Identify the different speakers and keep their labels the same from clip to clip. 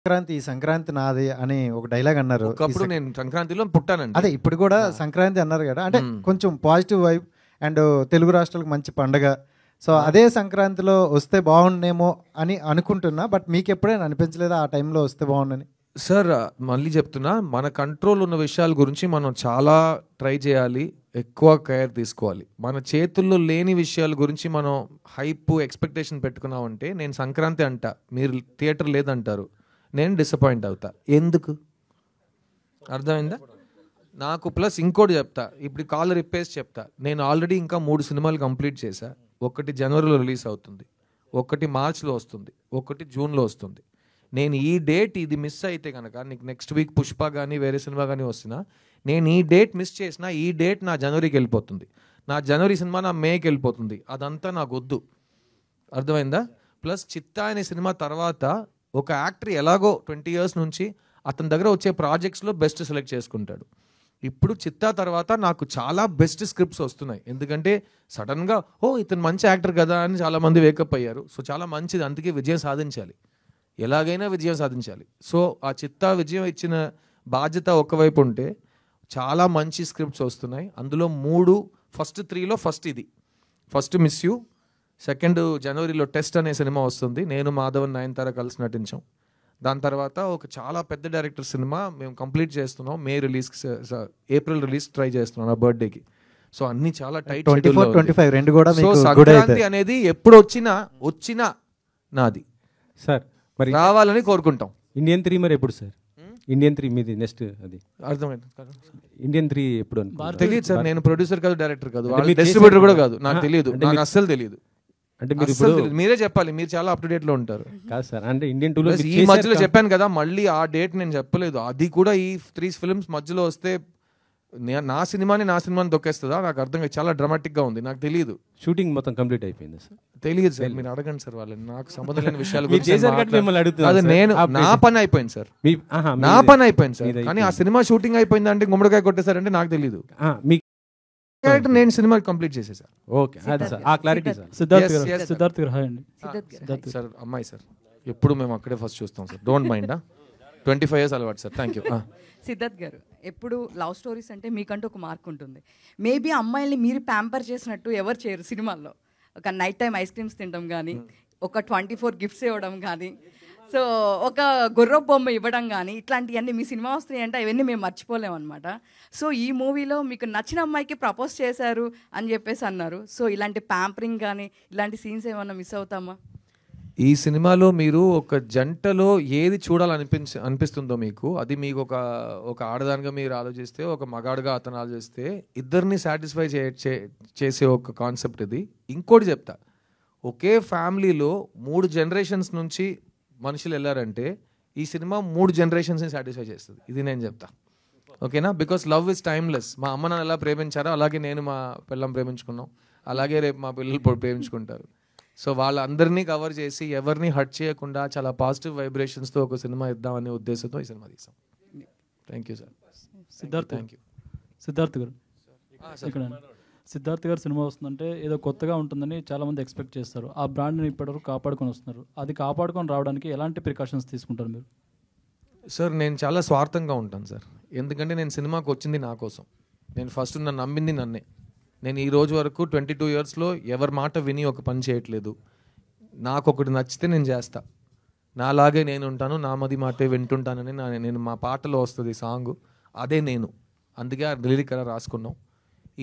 Speaker 1: సంక్రాంతి ఈ సంక్రాంతి నాది అని ఒక డైలాగ్ అన్నారు.
Speaker 2: ఒకప్పుడు నేను సంక్రాంతిలో పుట్టానండి.
Speaker 1: అదే ఇప్పుడు కూడా సంక్రాంతి అన్నారు కదా, అంటే కొంచెం పాజిటివ్ వైబ్ అండ్ తెలుగు రాష్ట్రాలకు మంచి పండగ. సో అదే సంక్రాంతిలో వస్తే బాగుండేమో అని అనుకుంటున్నా, బట్ మీకు ఎప్పుడైనా అనిపించలేదా ఆ టైంలో వస్తే బాగుండని?
Speaker 2: సార్ మళ్ళీ చెప్తున్నా, మన కంట్రోల్ ఉన్న విషయాల గురించి మనం చాలా ట్రై చేయాలి, ఎక్కువ కేర్ తీసుకోవాలి. మన చేతుల్లో లేని విషయాల గురించి మనం హైప్ ఎక్స్పెక్టేషన్ పెట్టుకున్నామంటే, నేను సంక్రాంతి అంట, మీరు థియేటర్ లేదంటారు, నేను డిసప్పాయింట్ అవుతా. ఎందుకు? అర్థమైందా? నాకు ప్లస్ ఇంకోటి చెప్తా, ఇప్పుడు కాలర్ ఇప్పేసి చెప్తా, నేను ఆల్రెడీ ఇంకా 3 సినిమాలు కంప్లీట్ చేశా. ఒకటి జనవరిలో రిలీజ్ అవుతుంది, ఒకటి మార్చ్లో వస్తుంది, ఒకటి జూన్లో వస్తుంది. నేను ఈ డేట్ ఇది మిస్ అయితే కనుక, నీకు నెక్స్ట్ వీక్ పుష్ప కానీ వేరే సినిమా కానీ వస్తున్నా, నేను ఈ డేట్ మిస్ చేసినా ఈ డేట్ నా జనవరికి వెళ్ళిపోతుంది, నా జనవరి సినిమా నా మేకి వెళ్ళిపోతుంది. అదంతా నాకు వద్దు. అర్థమైందా? ప్లస్ చిత్తా అనే సినిమా తర్వాత ఒక యాక్టర్ ఎలాగో 20 years నుంచి అతని దగ్గర వచ్చే ప్రాజెక్ట్స్లో బెస్ట్ సెలెక్ట్ చేసుకుంటాడు. ఇప్పుడు చిత్తా తర్వాత నాకు చాలా బెస్ట్ స్క్రిప్ట్స్ వస్తున్నాయి. ఎందుకంటే సడన్గా ఇతను మంచి యాక్టర్ కదా అని చాలామంది వేకప్ అయ్యారు. సో చాలా మంచిది, అందుకే విజయం సాధించాలి, ఎలాగైనా విజయం సాధించాలి. సో ఆ చిత్తా విజయం ఇచ్చిన బాధ్యత ఒకవైపు ఉంటే, చాలా మంచి స్క్రిప్ట్స్ వస్తున్నాయి. అందులో 3, ఫస్ట్ 3లో ఫస్ట్ ఇది, ఫస్ట్ మిస్ యూ, సెకండ్ జనవరిలో టెస్ట్ అనే సినిమా వస్తుంది, నేను మాధవన్ నయనతార కలిసి నటించాం. దాని తర్వాత ఒక చాలా పెద్ద డైరెక్టర్ సినిమా మేము కంప్లీట్ చేస్తున్నాం, ఏప్రిల్ రిలీజ్ ట్రై చేస్తున్నాం నా బర్త్డేకి. సో అన్ని చాలా టైట్.
Speaker 1: 24-25 రెండు కూడా
Speaker 2: సో సంక్రాంతి అనేది ఎప్పుడు వచ్చినా నాది
Speaker 3: సార్, మరి
Speaker 2: రావాలని కోరుకుంటాం.
Speaker 3: ఇండియన్ 3 మరి ఎప్పుడు సార్? ఇండియన్ 3 మీది నెక్స్ట్ అది
Speaker 2: అర్థమైంది.
Speaker 3: ఇండియన్ 3 ఎప్పుడు
Speaker 2: తెలియదు సార్, నేను ప్రొడ్యూసర్ కాదు, డైరెక్టర్ కాదు, డిస్ట్రిబ్యూటర్ కూడా కాదు, నాకు తెలియదు, నాకు అస్సలు తెలియదు.
Speaker 3: అంటే మీరు ఇప్పుడు
Speaker 2: మీరే చెప్పాలి, మీరు చాలా అప్ టు డేట్ లో ఉంటారు.
Speaker 3: కాదు సార్, అంటే ఇండియన్ 2లో
Speaker 2: ఈ మధ్యలో చెప్పాను కదా, మళ్ళీ ఆ డేట్ నేను చెప్పలేదు. అది కూడా ఈ 3 ఫిల్మ్స్ మధ్యలో వస్తే నా సినిమాని దొక్కేస్తుందా? నాకు అర్థం కాదు, చాలా డ్రామాటిక్ గా ఉంది, నాకు తెలియదు.
Speaker 3: షూటింగ్ మొత్తం కంప్లీట్ అయిపోయింది సార్?
Speaker 2: తెలియదు సార్, మీరు అడగండి సార్ వాళ్ళని, నాకు సంబంధం లేని విషయాలు
Speaker 3: నేను
Speaker 2: నా పని అయిపోయింది సార్, నా పని అయిపోయింది సార్. కానీ ఆ సినిమా షూటింగ్ అయిపోయింది అంటే గుమ్మడికాయ కొట్టేశారంటే నాకు తెలియదు. నేను సినిమా కంప్లీట్ చేసేసా.
Speaker 3: ఓకే, అది సార్ ఆ క్లారిటీ సార్.
Speaker 4: సిద్ధార్థ్ గారు హాయ్ అండి.
Speaker 2: సార్ అమ్మాయి సార్, ఎప్పుడు మేము అక్కడే ఫస్ట్ చూస్తాం సార్, డోంట్ మైండ్. 25 years అలవాటు sir. Thank you.
Speaker 5: Siddharth garu, ఎప్పుడు లవ్ స్టోరీస్ అంటే మీకంటూ ఒక మార్క్ ఉంటుంది. మేబీ అమ్మాయిల్ని మీరు ప్యాంపర్ చేసినట్టు ఎవరు చేయరు సినిమాల్లో. ఒక నైట్ టైం ఐస్ క్రీమ్స్ తినడం కానీ, ఒక 24 గిఫ్ట్స్ ఇవ్వడం కానీ, సో ఒక గుర్రపు బొమ్మ ఇవ్వడం కానీ, ఇట్లాంటివన్నీ మీ సినిమా వస్తున్నాయి అంటే అవన్నీ మేము మర్చిపోలేము అనమాట. సో ఈ మూవీలో మీకు నచ్చిన అమ్మాయికి ప్రపోజ్ చేశారు అని చెప్పేసి అన్నారు. సో ఇలాంటి ప్యాంపరింగ్ కానీ ఇలాంటి సీన్స్ ఏమన్నా మిస్ అవుతామా?
Speaker 2: ఈ సినిమాలో మీరు ఒక జంటలో ఏది అనిపిస్తుందో మీకు, అది మీకు ఒక ఆడదానిగా మీరు ఆలోచిస్తే, ఒక మగాడుగా అతను ఆలోచిస్తే, ఇద్దరిని సాటిస్ఫై చేసే ఒక కాన్సెప్ట్ ఇది. ఇంకోటి చెప్తా, ఒకే ఫ్యామిలీలో 3 generations నుంచి మనుషులు వెళ్ళారంటే ఈ సినిమా 3 generations ని సాటిస్ఫై చేస్తుంది, ఇది నేను చెప్తా. ఓకేనా? Because love is timeless. మా అమ్మ నాన్న ఎలా ప్రేమించారో అలాగే నేను మా పిల్లం ప్రేమించుకున్నాం, అలాగే రేపు మా పిల్లలు ప్రేమించుకుంటారు. సో వాళ్ళందరినీ కవర్ చేసి ఎవరిని హర్ట్ చేయకుండా చాలా పాజిటివ్ వైబ్రేషన్స్తో ఒక సినిమా ఇద్దామనే ఉద్దేశంతో ఈ సినిమా తీసాం. Thank you sir.
Speaker 4: సిద్ధార్థ్ గారు, ఇక్కడ సిద్ధార్థ్ గారు సినిమా వస్తుందంటే ఏదో కొత్తగా ఉంటుందని చాలామంది ఎక్స్పెక్ట్ చేస్తారు. ఆ బ్రాండ్ని ఇప్పటివరకు కాపాడుకొని వస్తున్నారు. అది కాపాడుకొని రావడానికి ఎలాంటి ప్రికాషన్స్ తీసుకుంటారు మీరు?
Speaker 2: సార్ నేను చాలా స్వార్థంగా ఉంటాను సార్, ఎందుకంటే నేను సినిమాకి వచ్చింది నా కోసం. నేను ఫస్ట్ నన్ను నమ్మింది నన్నే. నేను ఈ రోజు వరకు 22 yearsలో ఎవరి మాట విని ఒక పని చేయట్లేదు. నాకు ఒకటి నచ్చితే నేను చేస్తా, నాలాగే నేను ఉంటాను, నా మది మాటే వింటుంటానని నేను మా పాటలో వస్తుంది సాంగ్, అదే నేను. అందుకే ఆ లిరిక్ అలా రాసుకున్నాం.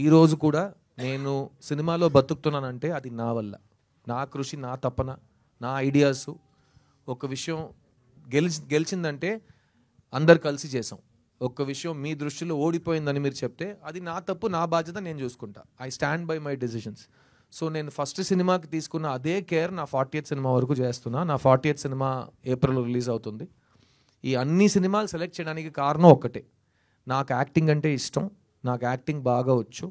Speaker 2: ఈరోజు కూడా నేను సినిమాలో బతుకుతున్నానంటే అది నా వల్ల, నా కృషి, నా తపన, నా ఐడియాస్. ఒక విషయం గెలిచిందంటే అందరు కలిసి చేసాం. ఒక్క విషయం మీ దృష్టిలో ఓడిపోయిందని మీరు చెప్తే అది నా తప్పు, నా బాధ్యత, నేను చూసుకుంటా. I stand by my decisions. So నేను ఫస్ట్ సినిమాకి తీసుకున్న అదే కేర్ నా 40th సినిమా వరకు చేస్తున్నా. నా 40th సినిమా ఏప్రిల్లో రిలీజ్ అవుతుంది. ఈ అన్ని సినిమాలు సెలెక్ట్ చేయడానికి కారణం ఒక్కటే, నాకు యాక్టింగ్ అంటే ఇష్టం, నాకు యాక్టింగ్ బాగా వచ్చు,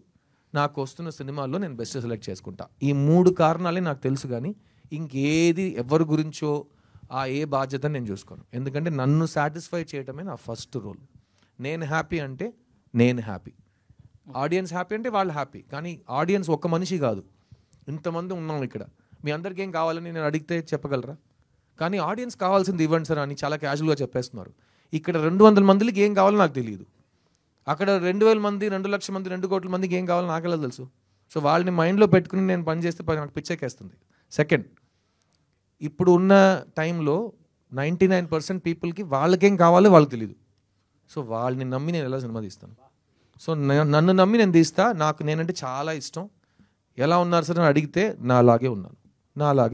Speaker 2: నాకు వస్తున్న సినిమాల్లో నేను బెస్ట్ సెలెక్ట్ చేసుకుంటా. ఈ 3 కారణాలే నాకు తెలుసు, కానీ ఇంకేది ఎవరి గురించో ఏ బాధ్యత నేను చూసుకోను. ఎందుకంటే నన్ను సాటిస్ఫై చేయడమే నా ఫస్ట్ రోల్. నేను హ్యాపీ అంటే నేను హ్యాపీ, ఆడియన్స్ హ్యాపీ అంటే వాళ్ళు హ్యాపీ. కానీ ఆడియన్స్ ఒక్క మనిషి కాదు, ఇంతమంది ఉన్నాం ఇక్కడ. మీ అందరికీ ఏం కావాలని నేను అడిగితే చెప్పగలరా? కానీ ఆడియన్స్ కావాల్సింది ఇవ్వండి సార్ అని చాలా క్యాజువల్గా చెప్పేస్తున్నారు. ఇక్కడ 200 మందికి ఏం కావాలో నాకు తెలియదు, అక్కడ 2000 మంది 2 లక్షల మంది 2 కోట్ల మందికి ఏం కావాలో నాకు ఎలా తెలుసు? సో వాళ్ళని మైండ్లో పెట్టుకుని నేను పని చేస్తే నాకు పిచ్చెక్కేస్తుంది. సెకండ్, ఇప్పుడు ఉన్న టైంలో 99% పీపుల్కి వాళ్ళకేం కావాలో వాళ్ళకి తెలియదు. సో వాళ్ళని నమ్మి నేను ఎలా సినిమా తీస్తాను? సో నన్ను నమ్మి నేను తీస్తా. నాకు నేనంటే చాలా ఇష్టం. ఎలా ఉన్నారు సార్ అని అడిగితే నా అలాగే ఉన్నాను, నా అలాగే